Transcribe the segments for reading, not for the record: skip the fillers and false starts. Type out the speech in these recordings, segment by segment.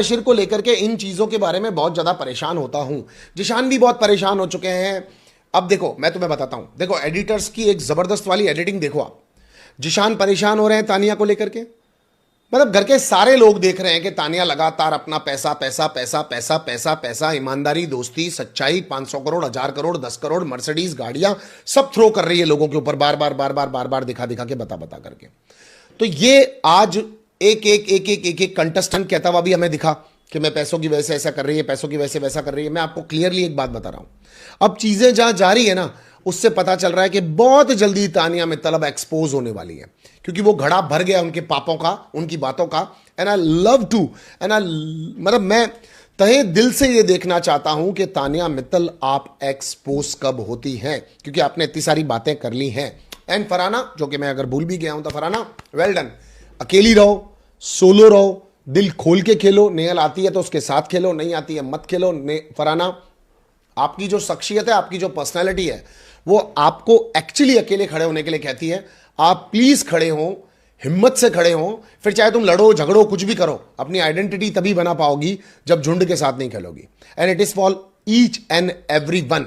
बशीर को लेकर के इन चीजों के बारे में बहुत ज्यादा परेशान होता हूं। जिशान भी बहुत परेशान हो चुके हैं। अब देखो, मैं तुम्हें बताता हूं, देखो एडिटर्स की एक जबरदस्त वाली एडिटिंग देखो आप। जिशान परेशान हो रहे हैं तानिया को लेकर के, मतलब घर के सारे लोग देख रहे हैं कि तानिया लगातार अपना पैसा पैसा पैसा पैसा पैसा पैसा, ईमानदारी, दोस्ती, सच्चाई, 500 करोड़, 1000 करोड़, 10 करोड़, मर्सिडीज गाड़ियां सब थ्रो कर रही है लोगों के ऊपर, बार बार बार बार बार बार दिखा दिखा के, बता बता करके। तो ये आज एक एक एक एक एक एक कंटेस्टेंट कहता हुआ भी हमें दिखा कि मैं पैसों की वजह से ऐसा कर रही है, पैसों की वजह से वैसा कर रही है। मैं आपको क्लियरली एक बात बता रहा हूं, अब चीजें जहां जा रही है ना, उससे पता चल रहा है कि बहुत जल्दी तानिया मित्तल अब एक्सपोज होने वाली है, क्योंकि वो घड़ा भर गया उनके पापों का, उनकी बातों का। And I love to, and I मतलब मैं तहे दिल से ये देखना चाहता हूं कि तानिया मित्तल आप एक्सपोज कब होती हैं, क्योंकि आपने इतनी सारी बातें कर ली हैं। एंड फरहाना, जो कि मैं अगर भूल भी गया हूं तो फरहाना वेल डन, अकेली रहो, सोलो रहो, दिल खोल के खेलो। नेहल आती है तो उसके साथ खेलो, नहीं आती है मत खेलो। फरहाना, आपकी जो शख्सियत है, आपकी जो पर्सनैलिटी है, वो आपको एक्चुअली अकेले खड़े होने के लिए कहती है। आप प्लीज खड़े हो, हिम्मत से खड़े हो, फिर चाहे तुम लड़ो झगड़ो कुछ भी करो, अपनी आइडेंटिटी तभी बना पाओगी जब झुंड के साथ नहीं खेलोगी। And it is for each and every one.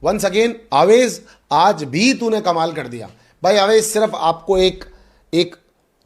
Once again always, आज भी तूने कमाल कर दिया भाई। आवेज, सिर्फ आपको एक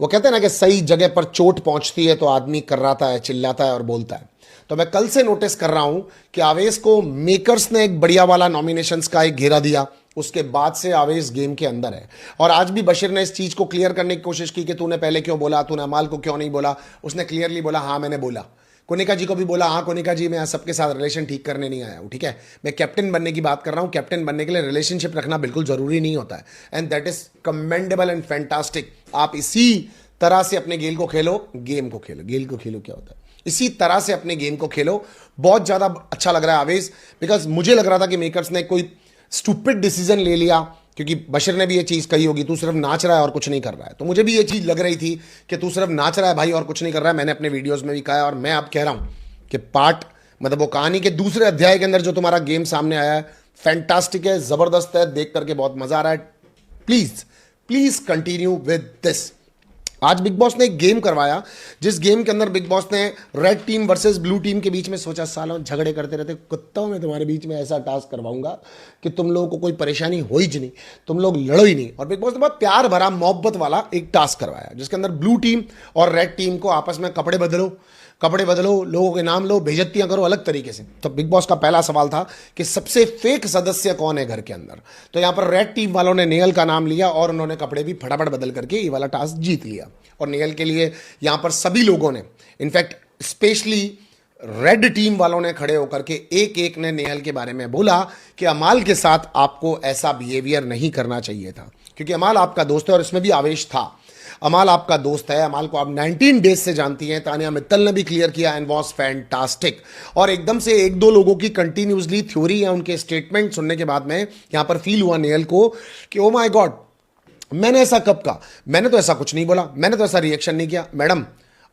वो कहते हैं ना कि सही जगह पर चोट पहुंचती है तो आदमी कर्राता है, चिल्लाता है और बोलता है। तो मैं कल से नोटिस कर रहा हूं कि आवेश को मेकर्स ने एक बढ़िया वाला नॉमिनेशंस का एक घेरा दिया, उसके बाद से आवेश गेम के अंदर है। और आज भी बशीर ने इस चीज को क्लियर करने की कोशिश की कि तूने पहले क्यों बोला, तूने अमाल को क्यों नहीं बोला। उसने क्लियरली बोला हाँ मैंने बोला। कोनिका जी को भी बोला हाँ कोनिका जी, मैं सबके साथ रिलेशन ठीक करने नहीं आया हूं, ठीक है, मैं कैप्टन बनने की बात कर रहा हूं। कैप्टन बनने के लिए रिलेशनशिप रखना बिल्कुल जरूरी नहीं होता है, and that is commendable and fantastic. आप इसी तरह से अपने गेम को खेलो क्या होता है, इसी तरह से अपने गेम को खेलो। बहुत ज्यादा अच्छा लग रहा है आवेश, बिकॉज मुझे लग रहा था कि मेकर्स ने कोई स्टूपिड डिसीजन ले लिया, क्योंकि बशीर ने भी ये चीज कही होगी तू सिर्फ नाच रहा है और कुछ नहीं कर रहा है। तो मुझे भी ये चीज लग रही थी कि तू सिर्फ नाच रहा है भाई और कुछ नहीं कर रहा है। मैंने अपने वीडियोस में भी कहा है, और मैं अब कह रहा हूं कि पार्ट मतलब वो कहानी के दूसरे अध्याय के अंदर जो तुम्हारा गेम सामने आया है, फैंटास्टिक है, जबरदस्त है, देख करके बहुत मजा आ रहा है। Please please continue with this. आज बिग बॉस ने एक गेम करवाया, जिस गेम के अंदर बिग बॉस ने red team versus blue team के बीच में सोचा सालों झगड़े करते रहते कुत्तों में तुम्हारे बीच में ऐसा टास्क करवाऊंगा कि तुम लोगों को कोई परेशानी हो ही नहीं, तुम लोग लड़ो ही नहीं। और बिग बॉस ने बहुत प्यार भरा मोहब्बत वाला एक टास्क करवाया, जिसके अंदर ब्लू टीम और रेड टीम को आपस में कपड़े बदलो, लोगों के नाम लो, बेइज्जतियां करो अलग तरीके से। तो बिग बॉस का पहला सवाल था कि सबसे फेक सदस्य कौन है घर के अंदर। तो यहां पर रेड टीम वालों ने नेहल का नाम लिया और उन्होंने कपड़े भी फटाफट बदल करके ये वाला टास्क जीत लिया। और नेहल के लिए यहां पर सभी लोगों ने, इनफैक्ट स्पेशली रेड टीम वालों ने खड़े होकर के एक एक ने नेहल के बारे में बोला कि अमाल के साथ आपको ऐसा बिहेवियर नहीं करना चाहिए था, क्योंकि अमाल आपका दोस्त है और इसमें भी आवेश था। अमाल आपका दोस्त है, अमाल को आप 19 डेज से जानती हैं। तानिया मित्तल ने भी क्लियर किया एंड वाज फैंटास्टिक। और एकदम से एक दो लोगों की कंटिन्यूसली थ्योरी या उनके स्टेटमेंट सुनने के बाद में यहां पर फील हुआ नेहल को कि ओ माय गॉड, मैंने ऐसा कब कहा, मैंने तो ऐसा कुछ नहीं बोला, मैंने तो ऐसा रिएक्शन नहीं किया। मैडम,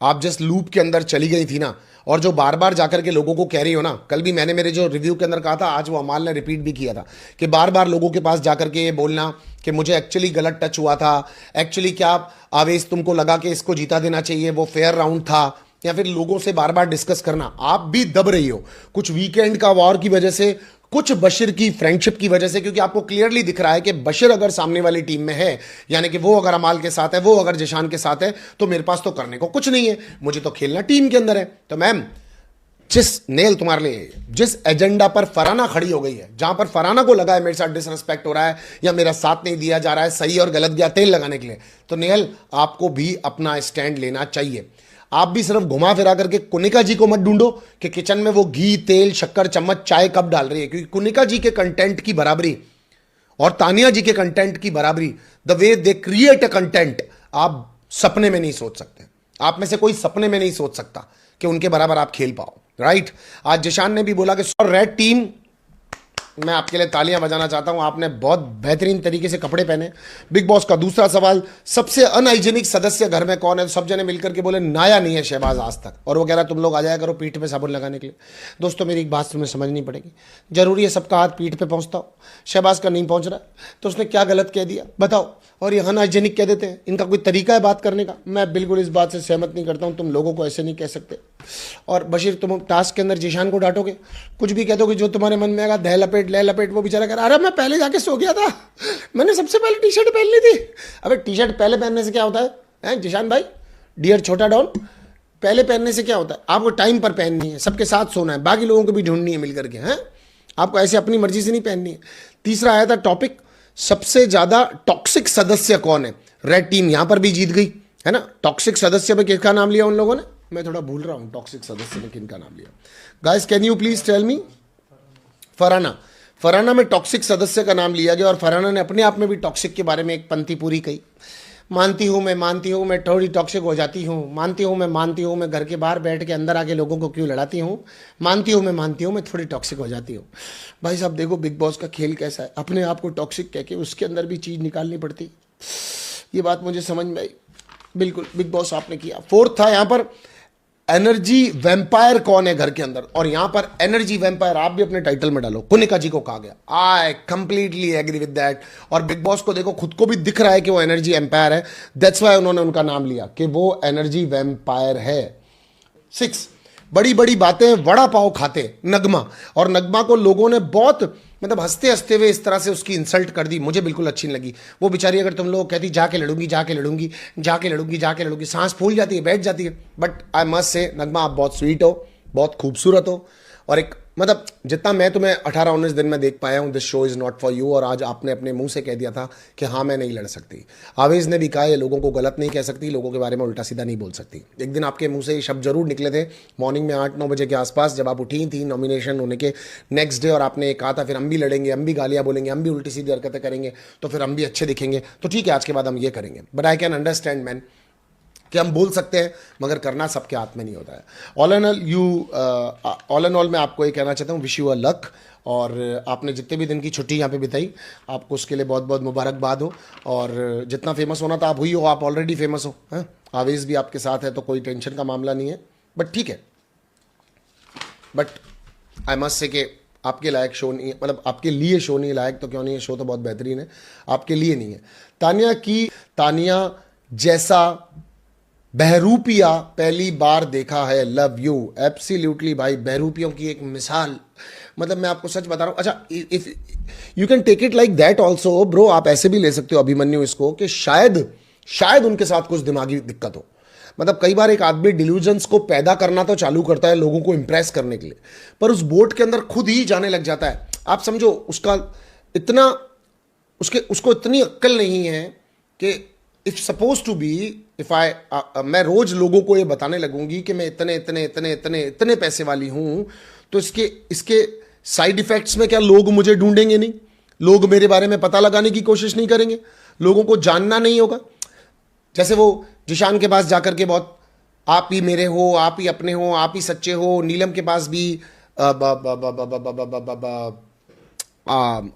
आप जिस लूप के अंदर चली गई थी ना, और जो बार बार जाकर के लोगों को कह रही हो ना, कल भी मैंने मेरे जो रिव्यू के अंदर कहा था, आज वो अमाल ने रिपीट भी किया था कि बार बार लोगों के पास जाकर के ये बोलना कि मुझे एक्चुअली गलत टच हुआ था, एक्चुअली क्या आवेश तुमको लगा कि इसको जीता देना चाहिए, वो फेयर राउंड था, या फिर लोगों से बार बार डिस्कस करना। आप भी दब रही हो, कुछ वीकेंड का वॉर की वजह से, कुछ बशीर की फ्रेंडशिप की वजह से, क्योंकि आपको क्लियरली दिख रहा है कि बशीर अगर सामने वाली टीम में है, यानी कि वो अगर अमाल के साथ है, वो अगर जिशान के साथ है, तो मेरे पास तो करने को कुछ नहीं है, मुझे तो खेलना टीम के अंदर है। तो मैम, जिस नेल तुम्हारे लिए, जिस एजेंडा पर फरहाना खड़ी हो गई है, जहां पर फरहाना को लगा है मेरे साथ डिसरिस्पेक्ट हो रहा है या मेरा साथ नहीं दिया जा रहा है सही और गलत गया तेल लगाने के लिए, तो नेल आपको भी अपना स्टैंड लेना चाहिए। आप भी सिर्फ घुमा फिरा करके कुनिका जी को मत ढूंढो कि किचन में वो घी, तेल, शक्कर, चम्मच, चाय कब डाल रही है, क्योंकि कुनिका जी के कंटेंट की बराबरी और तानिया जी के कंटेंट की बराबरी, the way they create a content, आप सपने में नहीं सोच सकते। आप में से कोई सपने में नहीं सोच सकता कि उनके बराबर आप खेल पाओ, राइट। आज जिशान ने भी बोला कि रेड टीम मैं आपके लिए तालियां बजाना चाहता हूं, आपने बहुत बेहतरीन तरीके से कपड़े पहने। बिग बॉस का दूसरा सवाल, सबसे अनहाइजीनिक सदस्य घर में कौन है? तो सब जने मिलकर के बोले नाया नहीं है शहबाज आज तक, और वो कह रहा तुम लोग आ जाया करो पीठ पे साबुन लगाने के लिए। दोस्तों मेरी एक बात तुम्हें समझनी पड़ेगी, जरूरी है सबका हाथ पीठ पे पहुंचता हो? शहबाज का नहीं पहुंच रहा तो उसने क्या गलत कह दिया बताओ? और ये अनहाइजीनिक कह देते हैं, इनका कोई तरीका है बात करने का? मैं बिल्कुल इस बात से सहमत नहीं करता हूं, तुम लोगों को ऐसे नहीं कह सकते। और बशीर तुम टास्क के अंदर जीशान को डांटोगे, कुछ भी कह दोगे जो तुम्हारे मन में आएगा, दह लपेट ले लपेट। वो बेचारा कह रहा अरे मैं पहले जाके सो गया था, मैंने सबसे पहले टी शर्ट पहन ली थी। अबे टी शर्ट पहले पहनने से क्या होता है जीशान भाई, डियर छोटा डॉन? पहले पहनने से क्या होता है? आपको टाइम पर पहननी है, सबके साथ सोना है, बाकी लोगों को भी ढूंढनी है मिलकर के। हैं आपको ऐसे अपनी मर्जी से नहीं पहननी है। तीसरा आया था टॉपिक, सबसे ज्यादा टॉक्सिक सदस्य कौन है? रेड टीम यहां पर भी जीत गई है ना। टॉक्सिक सदस्य में किसका नाम लिया उन लोगों ने? मैं थोड़ा भूल रहा हूं टॉक्सिक सदस्य ने किनका नाम लिया। Guys can you please tell me? Farhana. Farhana में टॉक्सिक सदस्य का नाम लिया गया, और फरहाना ने अपने आप में भी टॉक्सिक के बारे में एक पंक्ति पूरी कही। मानती हूँ मैं थोड़ी टॉक्सिक हो जाती हूँ, मानती हूँ मैं घर के बाहर बैठ के अंदर आके लोगों को क्यों लड़ाती हूँ, मानती हूँ मैं थोड़ी टॉक्सिक हो जाती हूँ। भाई साहब देखो बिग बॉस का खेल कैसा है, अपने आप को टॉक्सिक कह के उसके अंदर भी चीज़ निकालनी पड़ती। ये बात मुझे समझ में आई, बिल्कुल बिग बॉस आपने किया। फोर्थ था यहाँ पर, एनर्जी वैम्पायर कौन है घर के अंदर? और यहां पर एनर्जी वैम्पायर आप भी अपने टाइटल में डालो, कुनिका जी को कहा गया। I completely agree with that. और बिग बॉस को देखो खुद को भी दिख रहा है कि वो एनर्जी एम्पायर है, दैट्स वाई उन्होंने उनका नाम लिया कि वो एनर्जी वैम्पायर है। 6, बड़ी बड़ी बातें वड़ा पाव खाते नगमा, और नगमा को लोगों ने बहुत मतलब हंसते हंसते हुए इस तरह से उसकी इंसल्ट कर दी, मुझे बिल्कुल अच्छी नहीं लगी। वो बेचारी अगर तुम लोग कहती जाके लड़ूंगी, सांस फूल जाती है, बैठ जाती है। बट आई मस्ट से नगमा आप बहुत स्वीट हो, बहुत खूबसूरत हो, और एक मतलब जितना मैं तुम्हें 18-19 दिन में देख पाया हूं, this show is not for you. और आज आपने अपने मुंह से कह दिया था कि हाँ मैं नहीं लड़ सकती। आवेज ने भी कहा ये लोगों को गलत नहीं कह सकती, लोगों के बारे में उल्टा सीधा नहीं बोल सकती। एक दिन आपके मुंह से ये शब्द जरूर निकले थे मॉर्निंग में 8-9 बजे के आसपास, जब आप उठी थी नॉमिनेशन होने के नेक्स्ट डे, और आपने कहा था फिर हम भी लड़ेंगे, हम भी गालियां बोलेंगे, हम भी उल्टी सीधी हरकतें करेंगे, तो फिर हम भी अच्छे दिखेंगे। तो ठीक है आज के बाद हम ये करेंगे। But I can understand man कि हम बोल सकते हैं मगर करना सबके हाथ में नहीं होता है। ऑल एन ऑल मैं आपको ये कहना चाहता हूँ, विश यू अ लक। और आपने जितने भी दिन की छुट्टी यहाँ पे बिताई, आपको उसके लिए बहुत बहुत मुबारकबाद हो। और जितना फेमस होना था आप हुई हो, आप ऑलरेडी फेमस हो। हैं आवेज भी आपके साथ है तो कोई टेंशन का मामला नहीं है। बट ठीक है, बट आई मस्ट से कि आपके लायक शो नहीं है, मतलब आपके लिए शो नहीं लायक तो क्यों नहीं है, शो तो बहुत बेहतरीन है, आपके लिए नहीं है। तानिया जैसा बहरूपिया पहली बार देखा है, लव यू। एब्सोल्युटली भाई, बहरूपियों की एक मिसाल, मतलब मैं आपको सच बता रहा हूं। अच्छा if you can take it like that also bro, आप ऐसे भी ले सकते हो अभिमन्यु इसको कि शायद उनके साथ कुछ दिमागी दिक्कत हो। मतलब कई बार एक आदमी डिल्यूजन्स को पैदा करना तो चालू करता है लोगों को इंप्रेस करने के लिए, पर उस बोट के अंदर खुद ही जाने लग जाता है। आप समझो उसका इतना उसको इतनी अक्ल नहीं है कि if suppose to be if I मैं रोज लोगों को ये बताने लगूंगी कि मैं इतने इतने इतने इतने इतने पैसे वाली हूं, तो इसके साइड इफेक्ट्स में क्या लोग मुझे ढूंढेंगे नहीं, लोग मेरे बारे में पता लगाने की कोशिश नहीं करेंगे, लोगों को जानना नहीं होगा। जैसे वो जिशान के पास जाकर के बहुत आप ही मेरे हो, आप ही अपने हो, आप ही सच्चे हो। नीलम के पास भी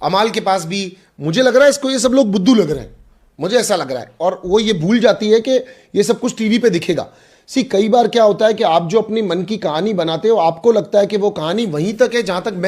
अमाल के पास भी, मुझे लग रहा है इसको ये सब लोग बुद्धू लग रहे हैं, मुझे ऐसा लग रहा है। और वो ये भूल जाती है कि ये सब कुछ टीवी पे दिखेगा। कई बार क्या होता है कि आप जो अपनी मन की कहानी बनाते हो, आपको लगता है कि वो कहानी वहीं तक है जहां तक मैं